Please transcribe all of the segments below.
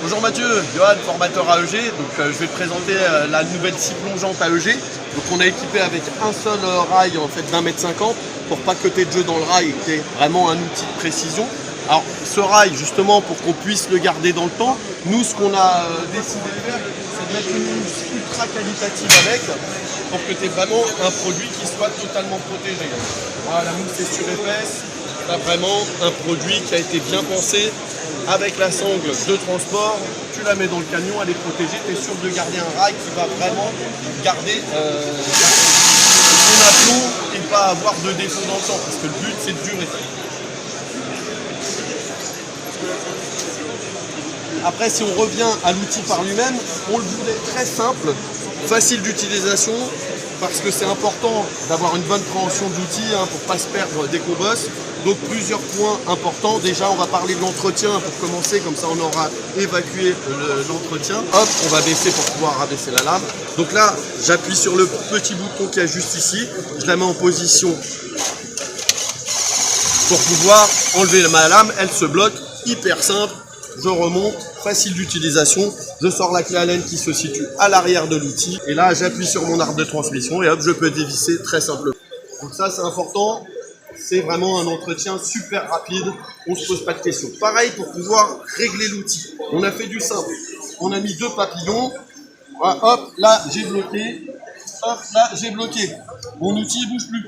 Bonjour Mathieu, Johan, formateur AEG. Je vais te présenter la nouvelle scie plongeante AEG. Donc on a équipé avec un seul rail en fait d'1,50 m pour pas que tu aies de jeu dans le rail et que tu aies vraiment un outil de précision. Alors ce rail justement pour qu'on puisse le garder dans le temps, nous ce qu'on a décidé de faire c'est de mettre une mousse ultra qualitative avec pour que tu aies vraiment un produit qui soit totalement protégé. Voilà, la mousse est surépaisse, tu as vraiment un produit qui a été bien pensé. Avec la sangle de transport, tu la mets dans le camion, elle est protégée, tu es sûr de garder un rail qui va vraiment garder son aplomb et pas avoir de défaut dans le temps, parce que le but c'est de durer. Après, si on revient à l'outil par lui-même, on le voulait très simple, facile d'utilisation, parce que c'est important d'avoir une bonne préhension d'outils pour ne pas se perdre dès qu'on bosse. Donc plusieurs points importants. Déjà, on va parler de l'entretien pour commencer, comme ça on aura évacué l'entretien. Hop, on va baisser pour pouvoir rabaisser la lame. Donc là, j'appuie sur le petit bouton qui est juste ici. Je la mets en position pour pouvoir enlever ma lame. Elle se bloque, hyper simple. Je remonte, facile d'utilisation. Je sors la clé Allen qui se situe à l'arrière de l'outil. Et là, j'appuie sur mon arc de transmission et hop, je peux dévisser très simplement. Donc ça, c'est important. C'est vraiment un entretien super rapide, on ne se pose pas de questions. Pareil pour pouvoir régler l'outil. On a fait du simple. On a mis 2 papillons. Voilà, hop, là j'ai bloqué. Hop, là j'ai bloqué. Mon outil ne bouge plus.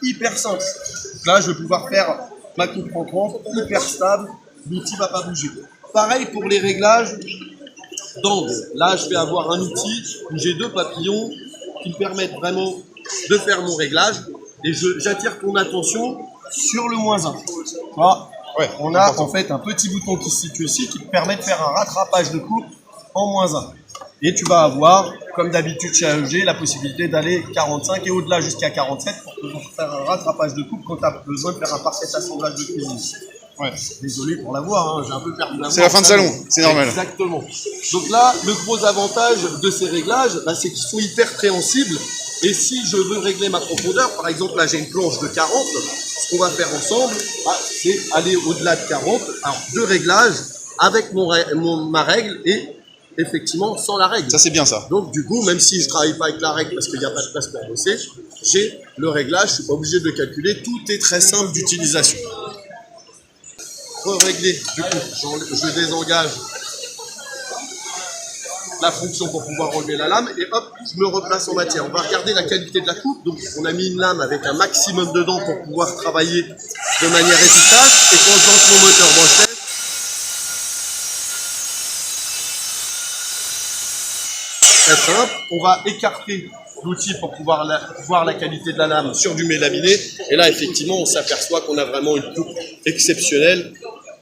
Hyper simple. Là je vais pouvoir faire ma coupe rentrante, hyper stable. L'outil ne va pas bouger. Pareil pour les réglages d'angle. Là je vais avoir un outil où j'ai 2 papillons qui me permettent vraiment de faire mon réglage. Et j'attire ton attention sur le -1. Voilà. Ouais, on a en fait un petit bouton qui se situe ici qui te permet de faire un rattrapage de coupe en -1. Et tu vas avoir, comme d'habitude chez AEG, la possibilité d'aller 45 et au-delà jusqu'à 47 pour pouvoir faire un rattrapage de coupe quand tu as besoin de faire un parfait assemblage de cuisine. Ouais. Désolé pour la voix, j'ai un peu perdu la voix. C'est la fin de salon, c'est normal. Exactement. Donc là, le gros avantage de ces réglages, c'est qu'ils sont hyper préhensibles. Et si je veux régler ma profondeur, par exemple là j'ai une planche de 40, ce qu'on va faire ensemble, c'est aller au-delà de 40. Alors 2 réglages avec ma règle et effectivement sans la règle. Ça c'est bien ça. Donc du coup, même si je ne travaille pas avec la règle parce qu'il n'y a pas de place pour bosser, j'ai le réglage, je ne suis pas obligé de le calculer, tout est très simple d'utilisation. Régler, du coup, je désengage la fonction pour pouvoir enlever la lame et hop, je me replace en matière. On va regarder la qualité de la coupe. Donc on a mis une lame avec un maximum dedans pour pouvoir travailler de manière efficace. Et quand je lance mon moteur branchelette, très simple, on va écarter l'outil pour pouvoir voir la qualité de la lame sur du mélaminé. Et là effectivement on s'aperçoit qu'on a vraiment une coupe exceptionnelle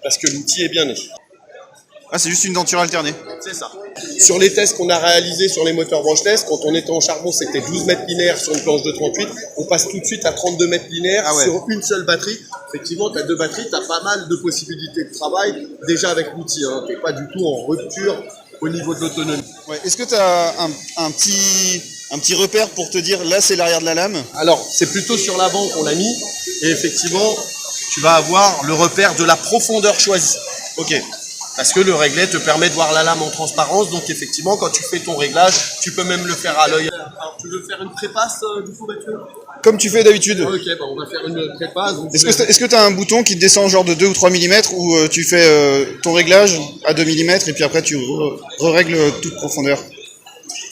parce que l'outil est bien né. Ah, c'est juste une denture alternée. C'est ça. Sur les tests qu'on a réalisés sur les moteurs branch-test, quand on était en charbon, c'était 12 mètres linéaires sur une planche de 38. On passe tout de suite à 32 mètres linéaires sur une seule batterie. Effectivement, tu as 2 batteries, tu as pas mal de possibilités de travail déjà avec l'outil. Tu n'es pas du tout en rupture au niveau de l'autonomie. Ouais. Est-ce que tu as un petit repère pour te dire là c'est l'arrière de la lame? Alors, c'est plutôt sur l'avant qu'on l'a mis. Et effectivement, tu vas avoir le repère de la profondeur choisie. Ok. Parce que le réglet te permet de voir la lame en transparence. Donc effectivement, quand tu fais ton réglage, tu peux même le faire à l'œil. Alors, tu veux faire une prépasse du coup, Mathieu? Comme tu fais d'habitude. Ok, on va faire une prépasse. Est-ce que tu as un bouton qui te descend genre de 2 ou 3 mm où tu fais ton réglage à 2 mm et puis après tu règles toute profondeur?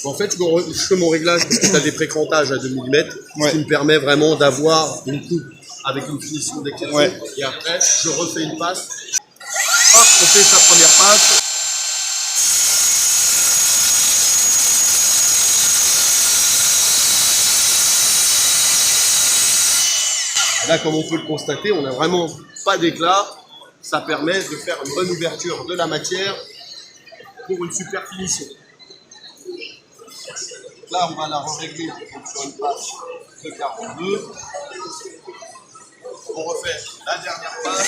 En fait, je fais mon réglage parce que tu as des précrantages à 2 mm, ce qui me permet vraiment d'avoir une coupe avec une finition d'exception. Ouais. Et après, je refais une passe. Hop, on fait sa première passe. Là, comme on peut le constater, on n'a vraiment pas d'éclat. Ça permet de faire une bonne ouverture de la matière pour une super finition. Là, on va la régler sur une passe de 42. On refait la dernière passe.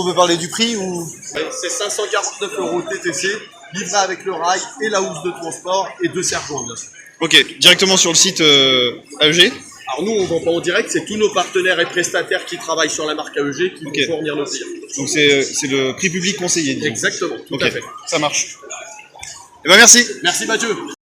qu'on peut parler du prix ou... C'est 549 € TTC, livré avec le rail et la housse de transport et 2 serre-joints, bien sûr. Ok, directement sur le site AEG. Alors nous, on vend pas en direct, c'est tous nos partenaires et prestataires qui travaillent sur la marque AEG qui vont fournir nos clients. Donc c'est le prix public conseillé. Disons. Exactement, tout à fait. Ça marche. Eh ben merci. Merci Mathieu.